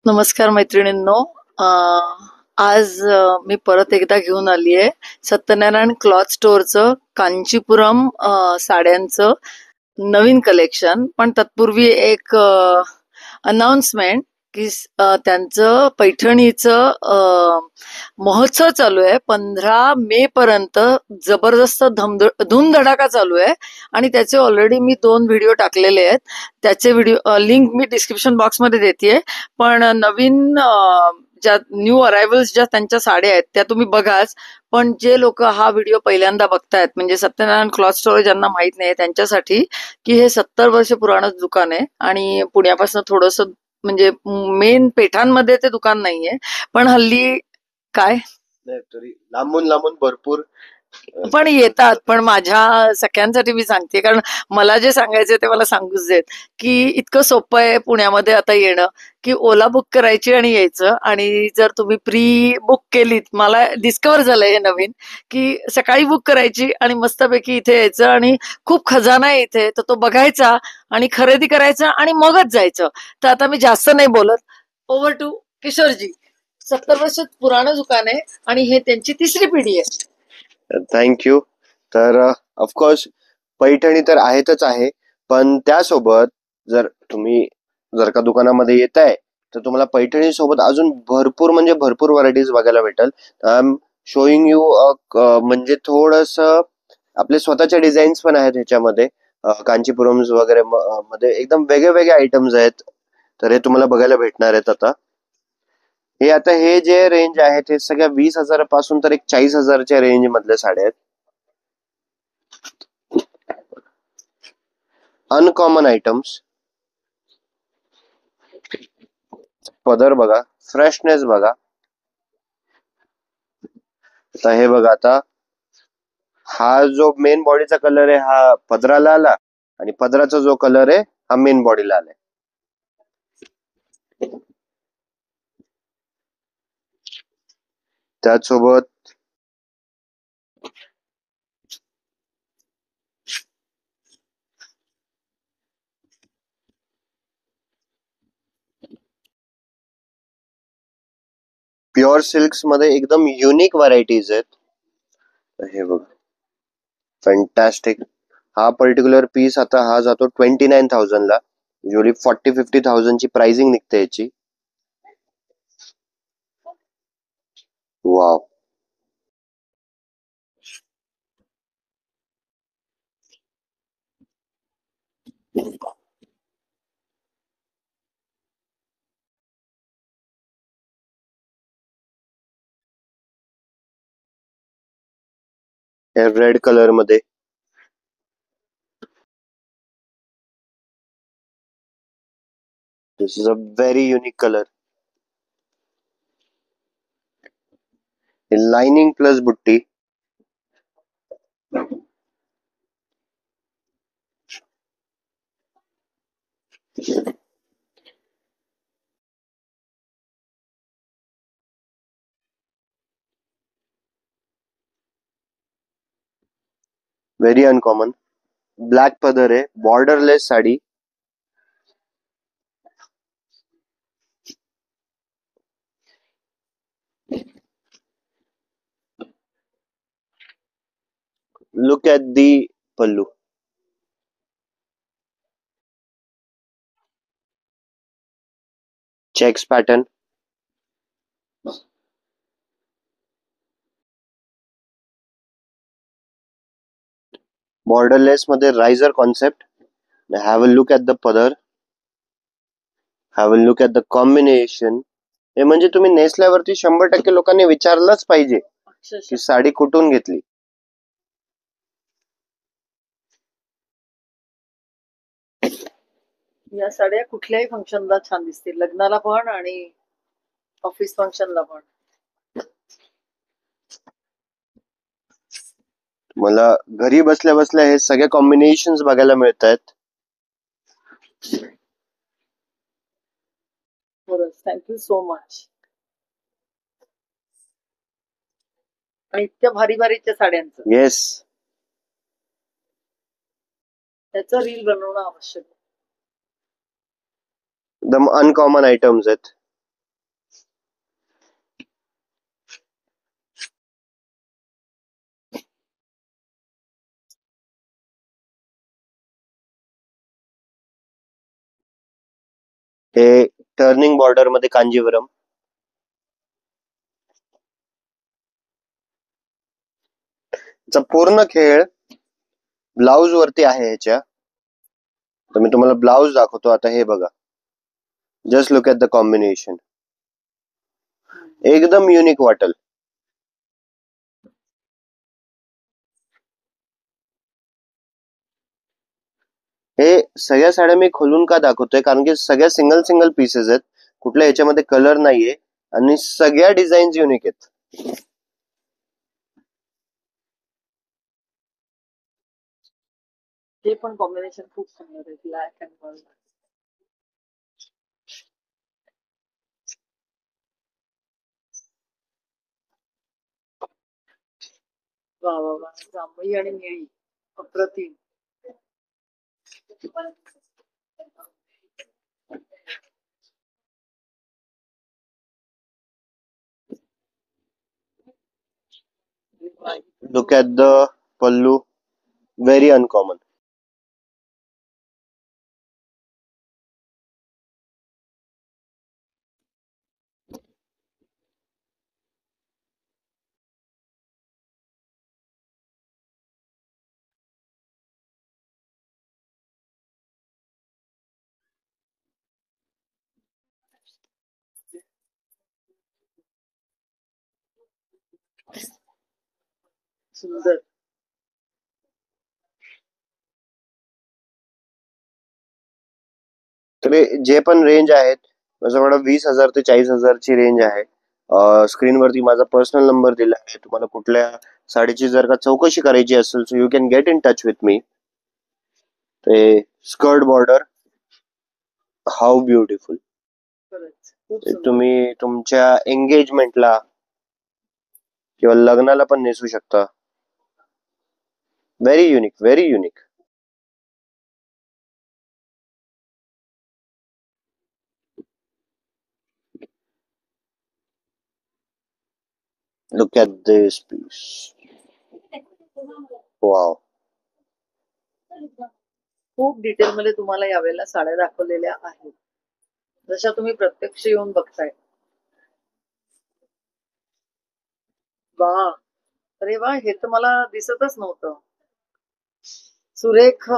नमस्कार मैत्रिणींनो. आज मी परत एकदा घेऊन आली आहे सत्यनारायण क्लॉथ स्टोअरचं कांचीपुरम साड्यांचं नवीन कलेक्शन. पण तत्पूर्वी एक अनाउन्समेंट की त्यांचं पैठणीचं महोत्सव चालू आहे 15 मे पर्यंत. जबरदस्त धूमधडाका चालू आहे आणि त्याचे ऑलरेडी मी 2 व्हिडिओ टाकलेले आहेत. त्याचे व्हिडिओ लिंक मी डिस्क्रिप्शन बॉक्समध्ये देते. पण नवीन ज्या न्यू अरायव्हल्स ज्या त्यांच्या साड्या आहेत त्या तुम्ही बघाच. पण जे लोक हा व्हिडिओ पहिल्यांदा बघतायत, म्हणजे सत्यनारायण क्लॉथ स्टोअर ज्यांना माहित नाही त्यांच्यासाठी, की हे 70 वर्ष पुराणंच दुकान आहे आणि पुण्यापासून थोडस, म्हणजे मेन पेठांमध्ये ते दुकान नाहीये. पण हल्ली काय नाही तरी लांबून लांबून भरपूर पण येतात. पण माझ्या सगळ्यांसाठी मी सांगते, कारण मला जे सांगायचे ते मला सांगूच देत, की इतकं सोपं आहे पुण्यामध्ये आता येणं, की ओला बुक करायची आणि यायचं. आणि जर तुम्ही प्री बुक केलीत, मला डिस्कवर झालंय हे नवीन, की सकाळी बुक करायची आणि मस्तपैकी इथे यायचं आणि खूप खजाना आहे इथे, तर तो बघायचा आणि खरेदी करायचा आणि मगच जायचं. तर आता मी जास्त नाही बोलत, ओव्हर टू किशोरजी. 70 वर्ष पुराणं दुकान आहे आणि हे त्यांची 3री पिढी आहे. थँक्यू. तर ऑफकोर्स पैठणी तर आहेतच आहे, पण त्यासोबत जर का दुकानामध्ये येत आहे तर तुम्हाला पैठणी सोबत अजून भरपूर म्हणजे भरपूर व्हरायटीज बघायला भेटेल. आय एम शोईंग यू म्हणजे थोडस आपले स्वतःचे डिझाईन्स पण आहेत ह्याच्यामध्ये. कांचीपुरम्स वगैरे मध्ये एकदम वेगळे वेगळे आयटम्स आहेत, तर हे तुम्हाला बघायला भेटणार आहेत. हे जे रेंज आहेत हे सगळ्या 20,000 तर एक 40,000च्या रेंज मधल्या साड्या आहेत. Uncommon items. पदर बघा, फ्रेशनेस बघा. आता हे बघा, आता हा जो मेन बॉडीचा कलर आहे हा पदराला आला आणि पदराचा जो कलर आहे हा मेन बॉडीला आलाय. त्याचसोबत प्युअर सिल्क्स मध्ये एकदम युनिक व्हरायटीज आहेत. हे बघा, फॅन्टॅस्टिक. हा पर्टिक्युलर पीस आता हा जातो 29,000ला. युजली 40-50,000ची प्राइसिंग निघते याची. वाव. रेड कलर मध्ये this is a very unique colour. Lining plus बुट्टी. Very uncommon. ब्लॅक पदर आहे, borderless sari. Look at the pallu. Checks pattern. Borderless मध्ये riser concept. Have a look at the पदर. Have a look at the combination. हे म्हणजे तुम्ही नेसल्यावरती 100% लोकांनी विचारलंच पाहिजे की साडी कुठून घेतली. या साड्या कुठल्याही फंक्शनला छान दिसतील, लग्नाला पण आणि ऑफिस फंक्शनला पण. मला घरी बसल्या बसल्या हे सगळे कॉम्बिनेशन्स बघायला मिळत आहेत. खरंच थँक्यू सो मच. आणि इतक्या भारी भारीच्या साड्यांचं येस, त्याचं रील बनवणं आवश्यक आहे. एकदम अनकॉमन आयटम्स आहेत. हे टर्निंग बॉर्डर मध्ये कांजीवरम. चा पूर्ण खेळ ब्लाउज वरती आहे ह्याच्या. तर मी तुम्हाला ब्लाउज दाखवतो आता. हे बघा, just look at the combination. एकदम युनिक वाटेल. हे सगळ्या साड्या मी खोलून का दाखवतोय, कारण की सगळ्या सिंगल सिंगल पीसेस आहेत. कुठल्या ह्याच्यामध्ये कलर नाहीये आणि सगळ्या डिझाईन युनिक आहेत. हे पण कॉम्बिनेशन खूप सुंदर आहे, ब्लॅक अँड व्हाईट. वा वा वा, जांभळी आणि निळी अप्रतिम. Look at the pallu, very uncommon. सुंदर. तर जे पण रेंज आहेत, माझ्याकडे 20,000 ते 40,000 ची रेंज आहे. स्क्रीनवरती माझा पर्सनल नंबर दिला आहे. तुम्हाला कुठल्या साडीची जर का चौकशी करायची असेल, so you can get in touch with me. ते स्कर्ट बॉर्डर, हाऊ ब्युटिफुल. खरंच खूप सुंदर. तुम्ही तुमच्या एंगेजमेंटला किंवा लग्नाला पण नेसू शकता. Very unique, very unique. Look at this piece. Wow. खूप डिटेल मध्ये तुम्हाला यावेळेला साड्या दाखवलेल्या आहेत, जशा तुम्ही प्रत्यक्ष येऊन बघताय. वा, अरे वा, हे तर मला दिसतच नव्हतं. सुरेख,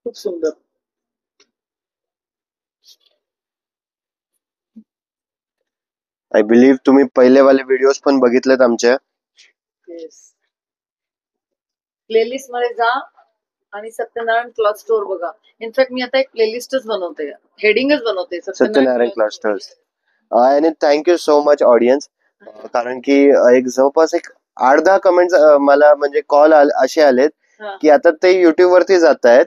खूप सुंदर. आय बिलीव्ह तुम्ही पहिलेवाले व्हिडिओज पण बघितलेत आमच्या. येस, प्लेलिस्ट मध्ये जा आणि सत्यनारायण क्लॉथ स्टोअर बघा. इनफॅक्ट मी आता एक प्लेलिस्टच बनवते, हेडिंगच बनवते, सत्यनारायण क्लॉथ स्टोअर्स. आणि थँक्यू सो मच ऑडियन्स. कारण की एक जवळपास एक 8-10 कमेंट्स मला म्हणजे कॉल असे आलेत की आता ते युट्यूब वरती जात आहेत.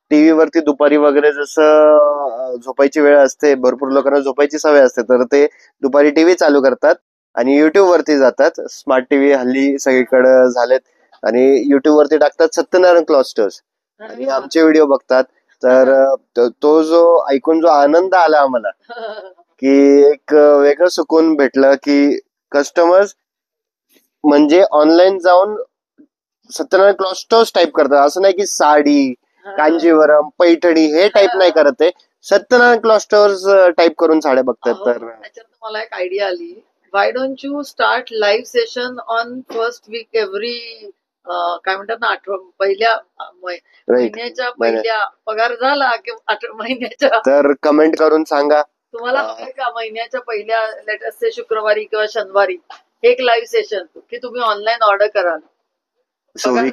टीव्ही वरती दुपारी वगैरे जसं झोपायची वेळ असते, भरपूर लोकांना झोपायची सवय असते, तर ते दुपारी टीव्ही चालू करतात आणि युट्यूब वरती जातात. स्मार्ट टीव्ही हल्ली सगळीकडे झालेत आणि युट्यूब वरती टाकतात सत्यनारायण क्लॉथ स्टोअर्स आणि आमचे व्हिडिओ बघतात. तर तो जो ऐकून जो आनंद आला आम्हाला, की एक वेगळं सुकून भेटलं की कस्टमर्स म्हणजे ऑनलाईन जाऊन सत्यनारायण क्लॉथ स्टोअर्स टाईप करतात. असं नाही की साडी, कांजीवरम, पैठणी हे टाईप नाही करत आहे, सत्यनारायण क्लॉथ स्टोअर्स टाईप करून साड्या बघतात. तर त्याच्यात मला एक आयडिया आली. Why don't you start live session on first week every, काय म्हणतात ना, पहिल्या महिन्याच्या पहिल्या पगार झाला की महिन्याच्या. तर कमेंट करून सांगा तुम्हाला हवंय का महिन्याच्या पहिल्या लेटेस्ट शुक्रवारी किंवा शनिवारी एक लाईव्ह सेशन की तुम्ही ऑनलाईन ऑर्डर कराल. So we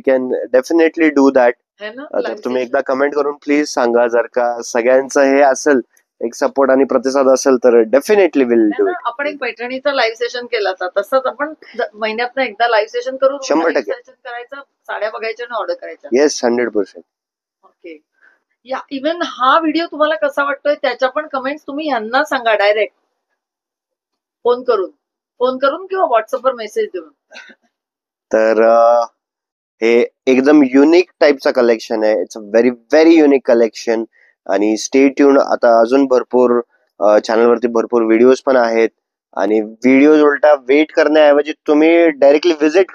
can definitely do that. तर तुम्ही एकदा कमेंट करून प्लीज सांगा. जर का सगळ्यांचं हे असेल, एक सपोर्ट आणि प्रतिसाद असेल, तर डेफिनेटली विल डू इट. आपण एक पैठणीचा लाईव्ह सेशन केला होता, तसंच आपण महिन्यात एकदा लाईव्ह सेशन करून 100% सेशन करायचं, साड्या बघायच्या आणि ऑर्डर करायच्या. येस, 100%. ओके. या इव्हन हा व्हिडिओ तुम्हाला कसा वाटतोय त्याच्या पण कमेंट्स तुम्ही यांना सांगा, डायरेक्ट फोन करून किंवा व्हॉट्सअपवर मेसेज देऊन. तर हे एकदम युनिक टाईपचा कलेक्शन आहे. It's a very very unique collection. आणि स्टे ट्यून, आता अजून भरपूर चॅनलवरती भरपूर व्हिडिओज पण आहेत आणि व्हिडिओज उलटा वेट करण्याऐवजी तुम्ही डायरेक्टली व्हिजिट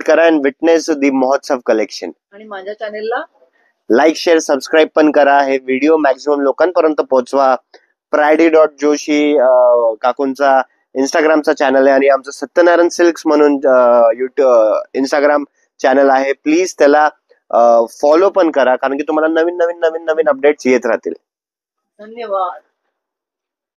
करा अँड विटनेस दी महोत्सव कलेक्शन. आणि माझ्या चॅनेलला लाईक शेअर सबस्क्राईब पण करा. हे व्हिडिओ मॅक्झिमम लोकांपर्यंत पोहोचवा. friday.joshi काकूंचा इंस्टाग्रामचा चॅनल आहे आणि आमचं सत्यनारायण सिल्क्स म्हणून इंस्टाग्राम चॅनल आहे. प्लीज त्याला फॉलो पण करा, कारण की तुम्हाला नवीन नवीन अपडेट्स येत राहतील. धन्यवाद.